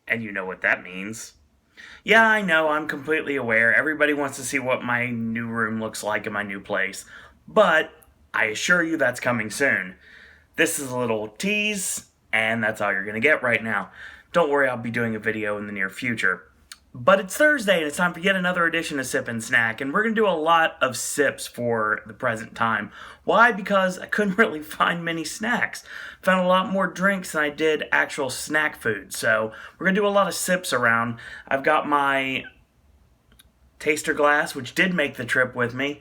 And you know what that means. Yeah, I know, I'm completely aware. Everybody wants to see what my new room looks like in my new place. But I assure you that's coming soon. This is a little tease, and that's all you're going to get right now. Don't worry, I'll be doing a video in the near future. But it's Thursday, and it's time for yet another edition of Sip and Snack, and we're going to do a lot of sips for the present time. Why? Because I couldn't really find many snacks. Found a lot more drinks than I did actual snack food, so we're going to do a lot of sips around. I've got my taster glass, which did make the trip with me,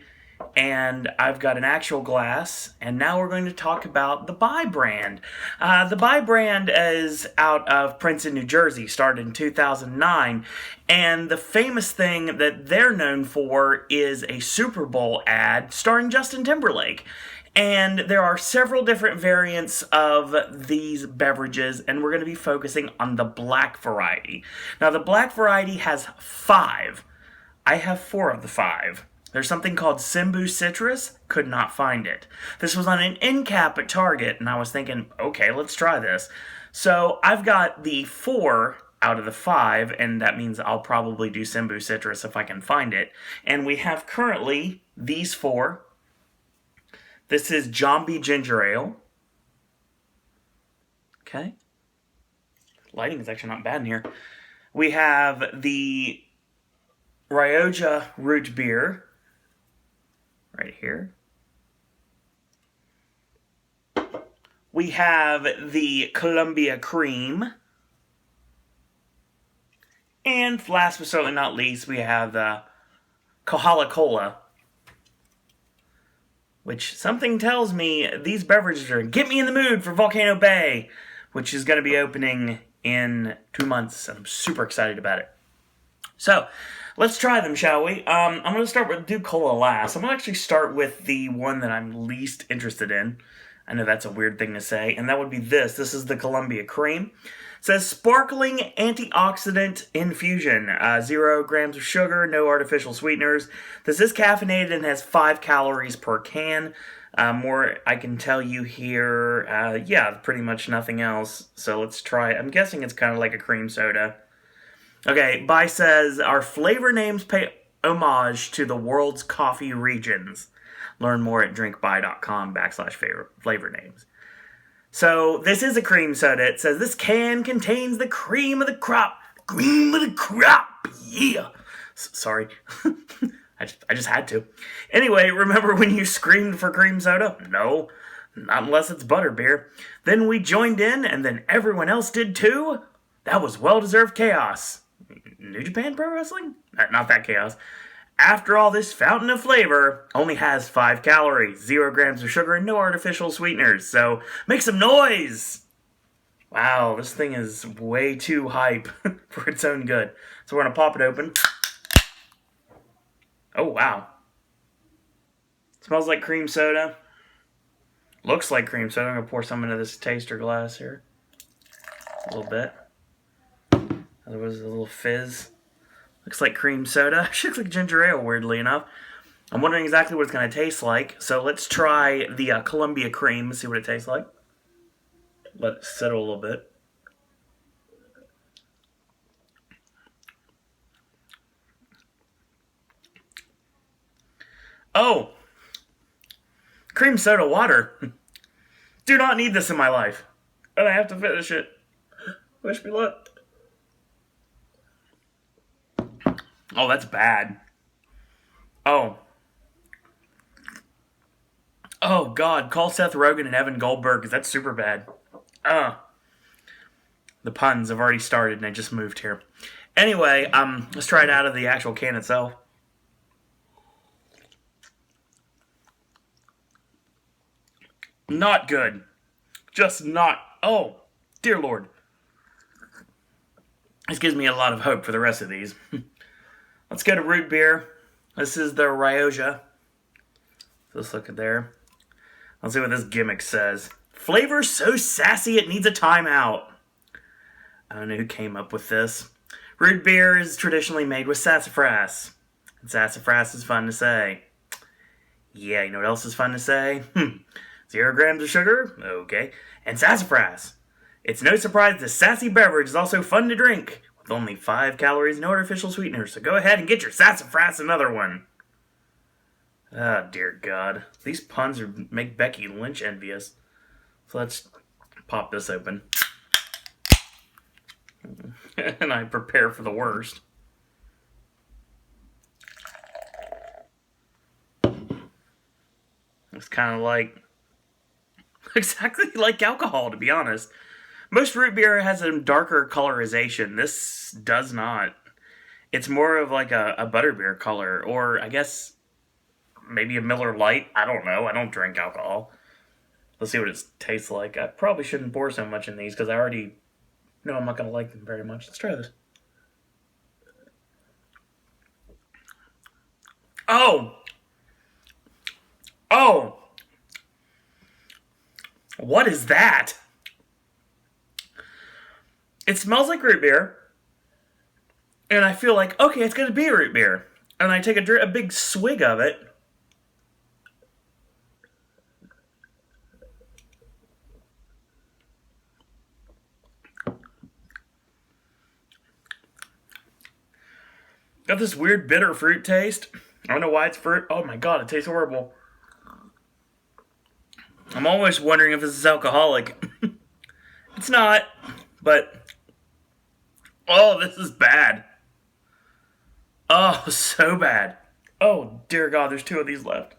and I've got an actual glass, and now we're going to talk about the Bai brand. The Bai brand is out of Princeton, New Jersey, started in 2009, and the famous thing that they're known for is a Super Bowl ad starring Justin Timberlake. And there are several different variants of these beverages, and we're going to be focusing on the black variety. Now, the black variety has 5. I have 4 of the 5. There's something called Simbu Citrus. Could not find it. This was on an end cap at Target, and I was thinking, okay, let's try this. So I've got the 4 out of the 5, and that means I'll probably do Simbu Citrus if I can find it. And we have currently these 4. This is Jambi Ginger Ale. Okay. Lighting is actually not bad in here. We have the Rioja Root Beer. Right here. We have the Colombia Cream. And last but certainly not least, we have the Kohala Cola. Which something tells me these beverages are get me in the mood for Volcano Bay, which is going to be opening in 2 months. I'm super excited about it. So, let's try them, shall we? I'm going to start with Cola last. I'm going to actually start with the one that I'm least interested in. I know that's a weird thing to say, and that would be this. This is the Colombia Cream. It says Sparkling Antioxidant Infusion. 0 grams of sugar, no artificial sweeteners. This is caffeinated and has 5 calories per can. More I can tell you here. Yeah, pretty much nothing else. So let's try it. I'm guessing it's kind of like a cream soda. Okay, Bai says, our flavor names pay homage to the world's coffee regions. Learn more at drinkbai.com/flavor names. So, this is a cream soda. It says, this can contains the cream of the crop. Cream of the crop, yeah. Sorry. I just had to. Anyway, remember when you screamed for cream soda? No, not unless it's butterbeer. Then we joined in, and then everyone else did too? That was well-deserved chaos. New Japan Pro Wrestling? Not that chaos. After all, this fountain of flavor only has 5 calories, 0 grams of sugar, and no artificial sweeteners. So, make some noise! Wow, this thing is way too hype for its own good. So we're going to pop it open. Oh, wow. Smells like cream soda. Looks like cream soda. I'm going to pour some into this taster glass here. A little bit. There was a little fizz. Looks like cream soda. Actually looks like ginger ale, weirdly enough. I'm wondering exactly what it's going to taste like. So let's try the Colombia Cream and see what it tastes like. Let it settle a little bit. Oh! Cream soda water. Do not need this in my life. And I have to finish it. Wish me luck. Oh, that's bad. Oh. Oh, God. Call Seth Rogen and Evan Goldberg, because that's super bad. The puns have already started, and I just moved here. Anyway, let's try it out of the actual can itself. Not good. Just not. Oh, dear Lord. This gives me a lot of hope for the rest of these. Let's go to root beer. This is the Rioja. Let's look at there. Let's see what this gimmick says. Flavor so sassy it needs a timeout. I don't know who came up with this. Root beer is traditionally made with sassafras. And sassafras is fun to say. Yeah, you know what else is fun to say? 0 grams of sugar? Okay. And sassafras. It's no surprise this sassy beverage is also fun to drink, with only 5 calories, no artificial sweeteners, so go ahead and get your sassafras another one. Oh, dear God. These puns make Becky Lynch envious. So let's pop this open. And I prepare for the worst. It's kind of like... exactly like alcohol, to be honest. Most root beer has a darker colorization. This does not. It's more of like a butterbeer color, or I guess maybe a Miller Lite. I don't know. I don't drink alcohol. Let's see what it tastes like. I probably shouldn't pour so much in these because I already know I'm not going to like them very much. Let's try this. Oh! Oh! What is that? It smells like root beer. And I feel like, okay, it's going to be a root beer. And I take a big swig of it. Got this weird bitter fruit taste. I don't know why it's fruit. Oh my god, it tastes horrible. I'm always wondering if this is alcoholic. It's not, but... oh, this is bad. Oh, so bad. Oh, dear God, there's 2 of these left.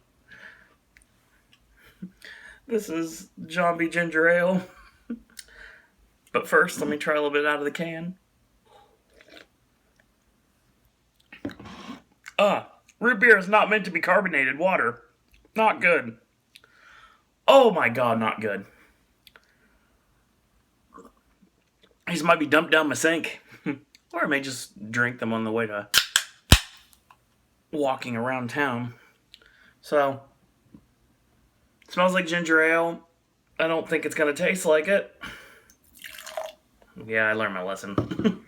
This is Jambi ginger ale. But first, let me try a little bit out of the can. Root beer is not meant to be carbonated water. Not good. Oh my god, not good. These might be dumped down my sink. Or I may just drink them on the way to walking around town. So, smells like ginger ale. I don't think it's going to taste like it. Yeah, I learned my lesson.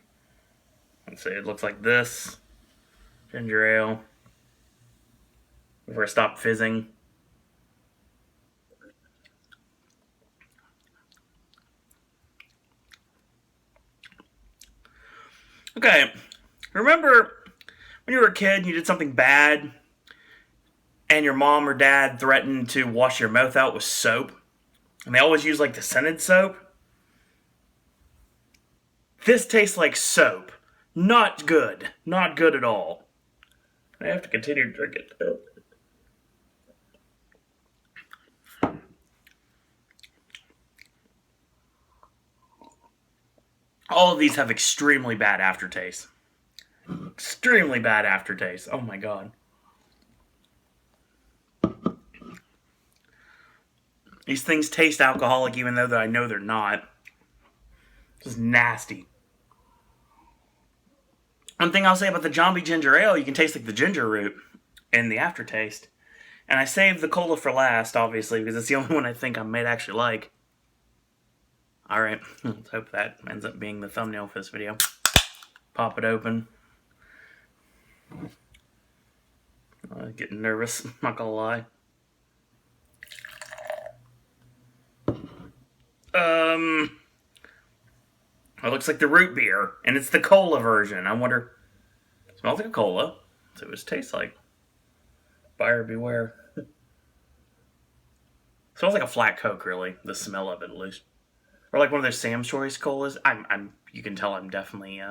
Let's see, it looks like this. Ginger ale. Before I stop fizzing. Okay, remember when you were a kid and you did something bad and your mom or dad threatened to wash your mouth out with soap? And they always use like the scented soap? This tastes like soap. Not good. Not good at all. I have to continue to drink it too. All of these have extremely bad aftertaste. Extremely bad aftertaste. Oh my god. These things taste alcoholic even though I know they're not. This is nasty. One thing I'll say about the Jambi ginger ale, you can taste like the ginger root in the aftertaste. And I saved the cola for last, obviously, because it's the only one I think I might actually like. Alright, let's hope that ends up being the thumbnail for this video. Pop it open. Getting nervous, not gonna lie. It looks like the root beer, and it's the cola version. I wonder, it smells like a cola. Let's see what it tastes like. Buyer beware. Smells like a flat Coke, really. The smell of it, at least. Or like one of those Sam's Choice colas. You can tell I'm definitely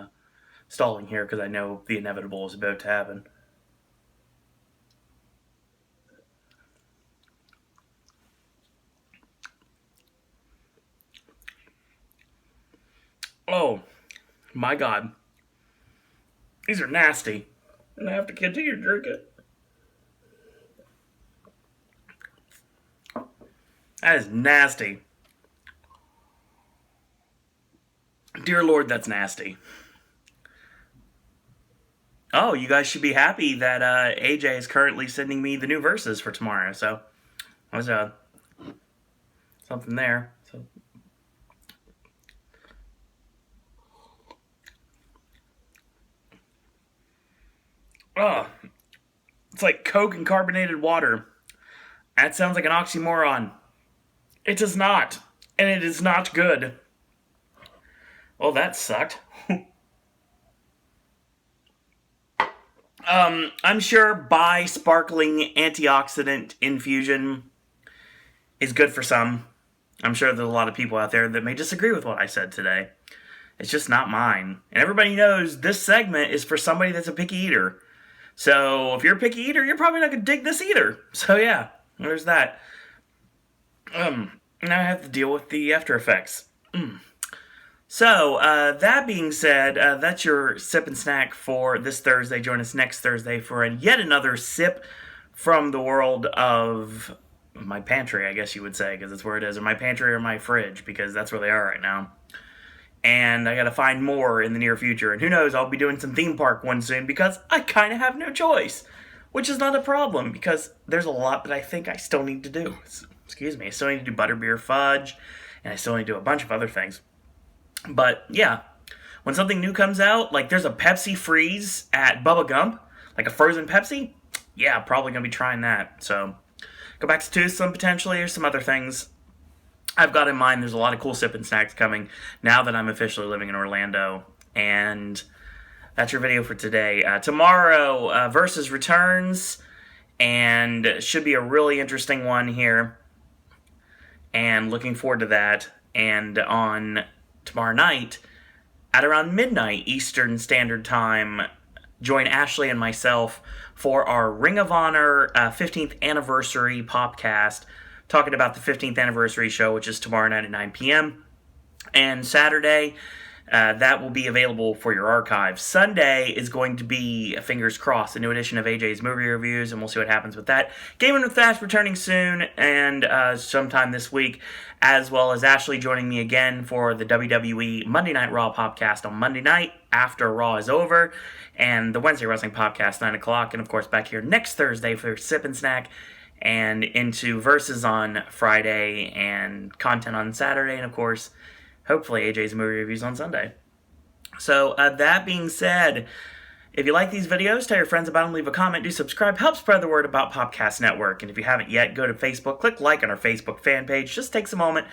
stalling here because I know the inevitable is about to happen. Oh, my God. These are nasty. And I have to continue to drink it. That is nasty. Dear Lord, that's nasty. Oh, you guys should be happy that AJ is currently sending me the new verses for tomorrow. So, that was something there. So, oh, it's like Coke and carbonated water. That sounds like an oxymoron. It does not. And it is not good. Oh, that sucked. I'm sure buy sparkling antioxidant infusion is good for some. I'm sure there's a lot of people out there that may disagree with what I said today. It's just not mine. And everybody knows this segment is for somebody that's a picky eater. So if you're a picky eater, you're probably not going to dig this either. So yeah, there's that. Now I have to deal with the after effects. So, that being said, that's your sip and snack for this Thursday. Join us next Thursday for yet another sip from the world of my pantry, I guess you would say, because that's where it is. Or my pantry or my fridge, because that's where they are right now. And I gotta find more in the near future. And who knows, I'll be doing some theme park ones soon, because I kind of have no choice. Which is not a problem, because there's a lot that I think I still need to do. Excuse me, I still need to do butterbeer fudge, and I still need to do a bunch of other things. But yeah, when something new comes out, like there's a Pepsi Freeze at Bubba Gump, like a frozen Pepsi, yeah, probably gonna be trying that. So go back to Toothsome potentially, or some other things I've got in mind. There's a lot of cool sip and snacks coming now that I'm officially living in Orlando. And that's your video for today. Tomorrow, Versus returns, and should be a really interesting one here. And looking forward to that. And on tomorrow night, at around midnight Eastern Standard Time, join Ashley and myself for our Ring of Honor 15th Anniversary Popcast, talking about the 15th Anniversary show, which is tomorrow night at 9 p.m. And Saturday, that will be available for your archive. Sunday is going to be, fingers crossed, a new edition of AJ's Movie Reviews, and we'll see what happens with that. Gaming with Ash returning soon, and sometime this week, as well as Ashley joining me again for the WWE Monday Night Raw podcast on Monday night after Raw is over, and the Wednesday Wrestling podcast, 9 o'clock, and of course back here next Thursday for Sip and Snack, and into Versus on Friday, and content on Saturday, and of course, hopefully AJ's Movie Reviews on Sunday. So, that being said, if you like these videos, tell your friends about them, leave a comment, do subscribe, help spread the word about Popcast Network. And if you haven't yet, go to Facebook, click like on our Facebook fan page. Just takes a moment.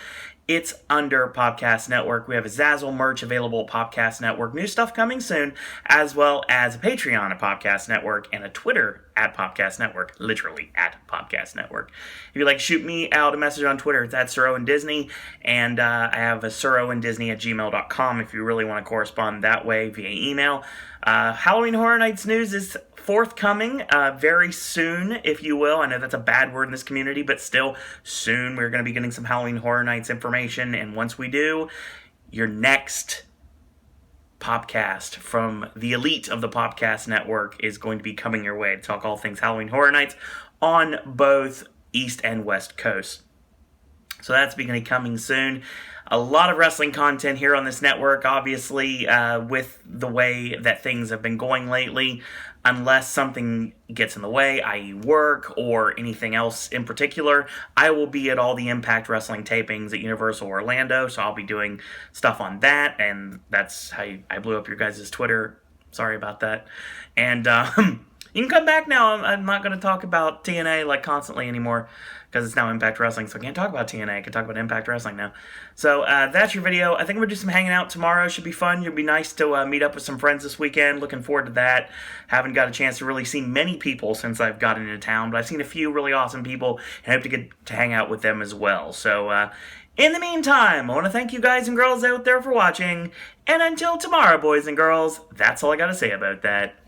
It's under Popcast Network. We have a Zazzle merch available at Popcast Network. New stuff coming soon, as well as a Patreon at Popcast Network and a Twitter at Popcast Network. Literally at Popcast Network. If you'd like to shoot me out a message on Twitter, it's at SirOwenDisney. And I have a SirOwenDisney at gmail.com if you really want to correspond that way via email. Halloween Horror Nights news is forthcoming very soon, if you will. I know that's a bad word in this community, but still, soon we're going to be getting some Halloween Horror Nights information, and once we do, your next podcast from the elite of the Popcast Network is going to be coming your way to talk all things Halloween Horror Nights on both East and West Coast. So that's beginning coming soon. A lot of wrestling content here on this network, obviously, with the way that things have been going lately. Unless something gets in the way, i.e. work or anything else in particular, I will be at all the Impact Wrestling tapings at Universal Orlando, so I'll be doing stuff on that, and that's how I blew up your guys' Twitter. Sorry about that. And you can come back now. I'm not going to talk about TNA like constantly anymore, because it's now Impact Wrestling, so I can't talk about TNA. I can talk about Impact Wrestling now. So that's your video. I think I'm going to do some hanging out tomorrow. Should be fun. It'll be nice to meet up with some friends this weekend. Looking forward to that. Haven't got a chance to really see many people since I've gotten into town, but I've seen a few really awesome people, and I hope to get to hang out with them as well. So in the meantime, I want to thank you guys and girls out there for watching, and until tomorrow, boys and girls, that's all I got to say about that.